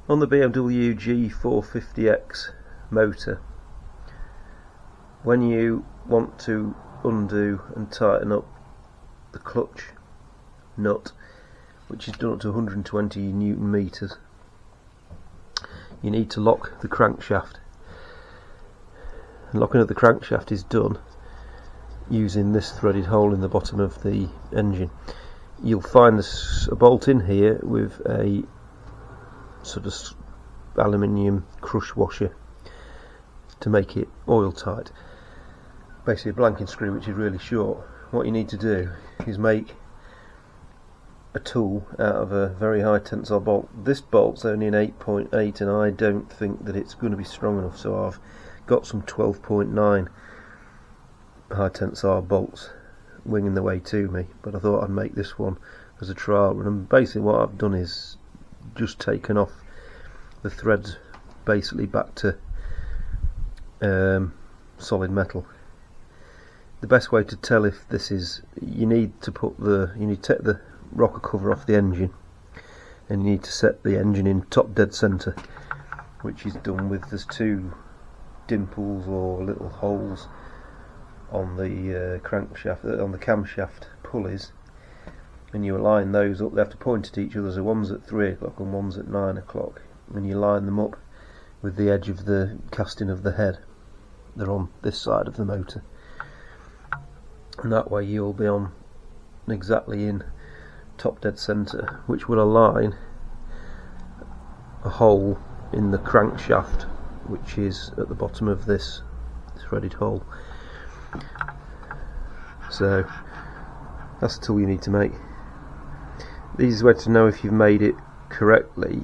On the BMW G450X motor, when you want to undo and tighten up the clutch nut, which is done up to 120 Newton meters, you need to lock the crankshaft. And locking of the crankshaft is done using this threaded hole in the bottom of the engine. You'll find a bolt in here with a sort of aluminium crush washer to make it oil tight. Basically a blanking screw which is really short. What you need to do is make a tool out of a very high tensile bolt. This bolt's only an 8.8 and I don't think that it's going to be strong enough, so I've got some 12.9 high tensile bolts winging the way to me, but I thought I'd make this one as a trial run. And basically what I've done is just taken off the threads basically back to solid metal. The best way to tell if this is, you need to take the rocker cover off the engine, and you need to set the engine in top dead centre, which is done with there's two dimples or little holes on the crankshaft, on the camshaft pulleys, and you align those up. They have to point at each other, so one's at 3 o'clock and one's at 9 o'clock, and you line them up with the edge of the casting of the head. They're on this side of the motor, and that way you'll be on exactly in top dead centre, which will align a hole in the crankshaft which is at the bottom of this threaded hole. So that's the tool you need to make. The easiest way to know if you've made it correctly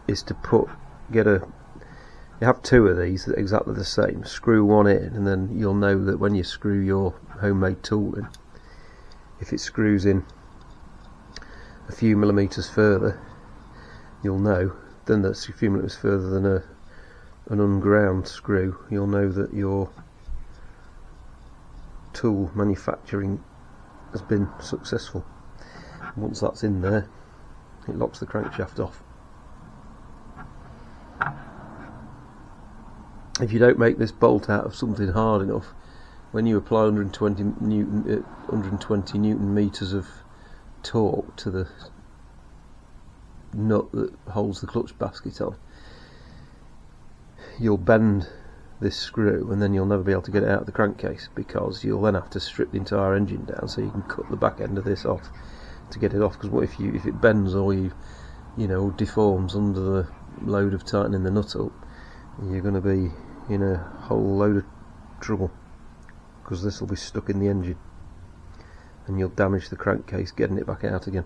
is to you have two of these that are exactly the same, screw one in, and then you'll know that when you screw your homemade tool in, if it screws in a few millimeters further, you'll know, then that's a few millimeters further than an unground screw, you'll know that your tool manufacturing has been successful. Once that's in there, it locks the crankshaft off. If you don't make this bolt out of something hard enough, when you apply 120 Newton meters of torque to the nut that holds the clutch basket on, you'll bend this screw, and then you'll never be able to get it out of the crankcase, because you'll then have to strip the entire engine down so you can cut the back end of this off to get it off. Because what if it bends or you deforms under the load of tightening the nut up, you're going to be in a whole load of trouble, because this will be stuck in the engine and you'll damage the crankcase getting it back out again.